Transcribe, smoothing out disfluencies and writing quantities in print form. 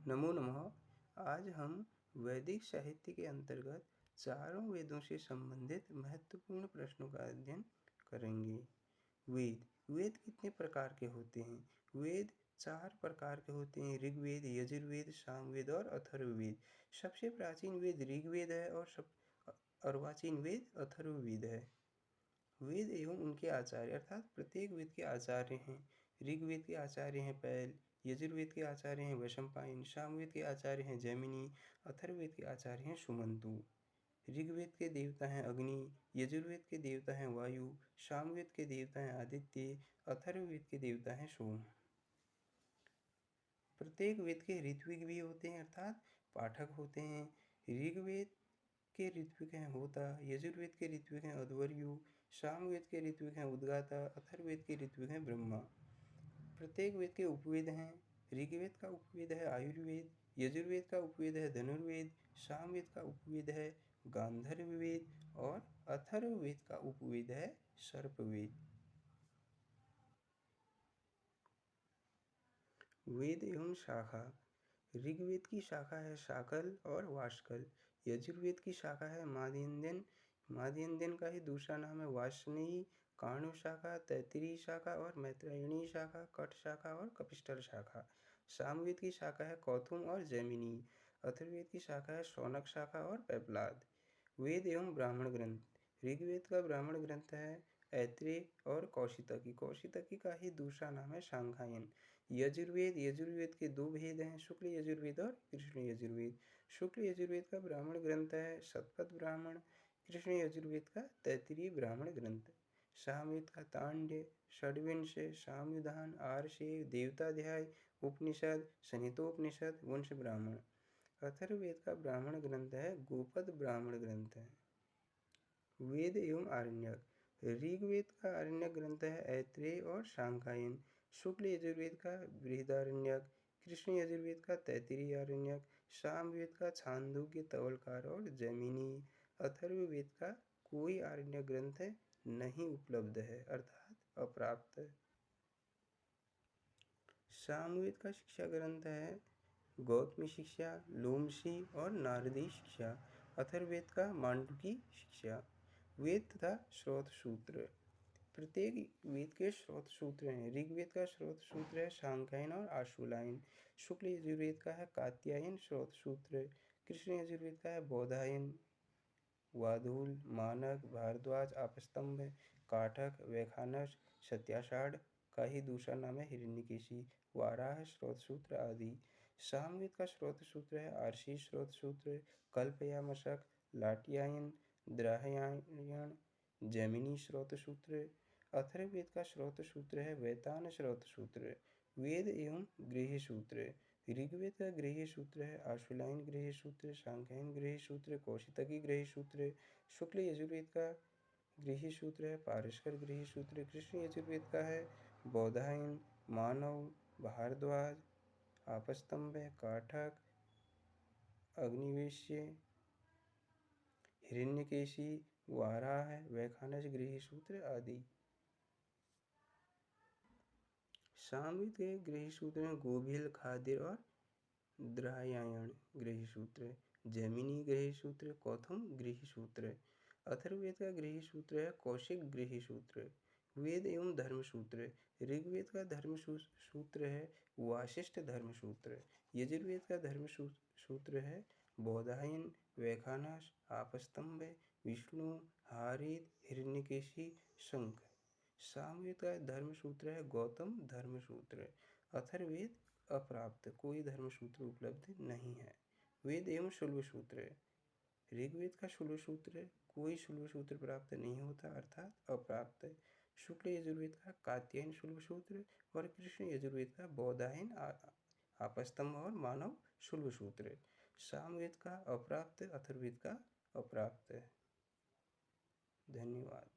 नमो नमः। आज हम वैदिक साहित्य के अंतर्गत चारों वेदों से संबंधित महत्वपूर्ण प्रश्नों का अध्ययन करेंगे। वेद वेद कितने प्रकार के होते हैं? वेद 4 प्रकार के होते हैं: ऋग्वेद, यजुर्वेद, सामवेद और अथर्ववेद। सबसे प्राचीन वेद ऋग्वेद है और अर्वाचीन वेद अथर्ववेद है। वेद एवं उनके आचार्य अर्थात प्रत्येक वेद के आचार्य हैं। ऋग्वेद के आचार्य हैं पैल, यजुर्वेद के आचार्य हैं वैशंपायन, सामवेद के आचार्य हैं जैमिनी, अथर्ववेद के आचार्य हैं सुमंतु। ऋग्वेद के देवता हैं अग्नि, यजुर्वेद के देवता हैं वायु, सामवेद के देवता हैं आदित्य, अथर्ववेद के देवता हैं सोम। प्रत्येक वेद के ऋत्विक भी होते हैं अर्थात पाठक होते हैं। ऋग्वेद के ऋत्विक हैं होता, यजुर्वेद के ऋत्विक हैं अध्वर्यु, सामवेद के ऋत्विक हैं उद्गाता, अथर्ववेद के ऋत्विक हैं ब्रह्मा। प्रत्येक वेद के उपवेद हैं। ऋग्वेद का उपवेद है आयुर्वेद, यजुर्वेद का उपवेद है धनुर्वेद, सामवेद का उपवेद है गांधर्ववेद और अथर्ववेद का उपवेद है सर्पवेद। वेद एवं शाखा। ऋग्वेद की शाखा है शाकल और वाष्कल। यजुर्वेद की शाखा है माध्यन्दिन। माध्यन्दिन का ही दूसरा नाम है वार्ष्णेयी। काणु शाखा, तैत्तिरीय शाखा और मैत्रेयणी शाखा, कट शाखा और कपिस्टल शाखा। सामवेद की शाखा है कौथुम और जैमिनी। अथर्ववेद की शाखा है शौनक शाखा और पेपलाद। वेद एवं ब्राह्मण ग्रंथ। ऋग्वेद का ब्राह्मण ग्रंथ है ऐत्रेय और कौशितकी। कौशितकी का ही दूसरा नाम है सांख्यायन। यजुर्वेद के 2 भेद हैं, शुक्ल यजुर्वेद और कृष्ण यजुर्वेद। शुक्ल यजुर्वेद का ब्राह्मण ग्रंथ है शतपथ ब्राह्मण, कृष्ण यजुर्वेद का तैत्तिरीय ब्राह्मण ग्रंथ। सामवेद का तांड्य, षड्विंश, सामयुधान, आर्षेय, देवताध्याय, उपनिषद, संहितोपनिषद, वंश ब्राह्मण। अथर्ववेद का ब्राह्मण ग्रंथ है गोपद ब्राह्मण ग्रंथ है। वेद एवं आरण्यक। ऋग्वेद का आरण्यक ग्रंथ है ऐत्रेय और सांख्यायन। शुक्ल यजुर्वेद का बृहदारण्यक, कृष्ण यजुर्वेद का तैत्तिरीय आरण्यक, सामवेद का छांदोग्य, तवलकार और जैमिनी। अथर्ववेद का कोई आरण्यक ग्रंथ नहीं उपलब्ध है अर्थात अप्राप्त है। सामवेद का शिक्षा ग्रंथ है गौतमी शिक्षा, लोमशी और नारदी शिक्षा। अथर्ववेद का मांडुकी शिक्षा। वेद तथा स्रोत सूत्र। प्रत्येक वेद के स्रोत सूत्र हैं। ऋग्वेद का स्रोत सूत्र है सांख्यायन और आशुलायन। शुक्ल यजुर्वेद का है कात्यायन स्रोत सूत्र। कृष्ण यजुर्वेद का है बोधायन, वाधूल, मानक, भारद्वाज, आपस्तंभ, काठक, वैखानस। सत्याषाढ़ का ही दूसरा नाम है हिरण्यकेशी, वाराह स्रोत सूत्र आदि। सामवेद का स्रोत सूत्र है आर्षी स्रोत सूत्र, कल्पयामशक, लाटियायन, द्राहयायन, जैमिनी स्रोत सूत्र। अथर्ववेद का स्रोत सूत्र है वैतान स्रोत सूत्र। वेद एवं गृह्य सूत्र। ऋग्वेद का गृह्य सूत्र है आशुलायन गृह्य सूत्र, सांख्यायन गृह्य सूत्र, कौशितकी गृह्य सूत्र। शुक्ल यजुर्वेद का गृह्य सूत्र है पारस्कर गृह्य सूत्र। कृष्ण यजुर्वेद का है बोधायन, मानव, भारद्वाज, आपस्तंभ, काठक, अग्निवेश्य, हिरण्यकेशी, वाराह, वैखानस गृह्य सूत्र आदि। सामवेद के गृह्य सूत्र हैं गोभिल, खादिर और द्राहयायन गृह्य सूत्र, जैमिनी गृह्य सूत्र, कौथुम गृह्य सूत्र। अथर्ववेद का गृह्य सूत्र है कौशिक गृह्य सूत्र। वेद एवं धर्म सूत्र। ऋग्वेद का धर्म सूत्र है वासिष्ठ धर्म सूत्र। यजुर्वेद का धर्म सूत्र है बोधायन, वैखानस, आपस्तंभ, विष्णु, हारित, हिरण्यकेशी, शंख। सामवेद का धर्म सूत्र है गौतम धर्म सूत्र। अथर्ववेद अप्राप्त, कोई धर्म सूत्र उपलब्ध नहीं है। वेद एवं शुल्ब सूत्र। ऋग्वेद का शुल्ब सूत्र, कोई शुल्ब सूत्र प्राप्त नहीं होता अर्थात अप्राप्त है। शुक्ल यजुर्वेद का कात्यायन शुल्ब सूत्र और कृष्ण यजुर्वेद का बोधायन, आपस्तंभ और मानव शुल्ब सूत्र। सामवेद का अप्राप्त, अथर्ववेद का अप्राप्त है। धन्यवाद।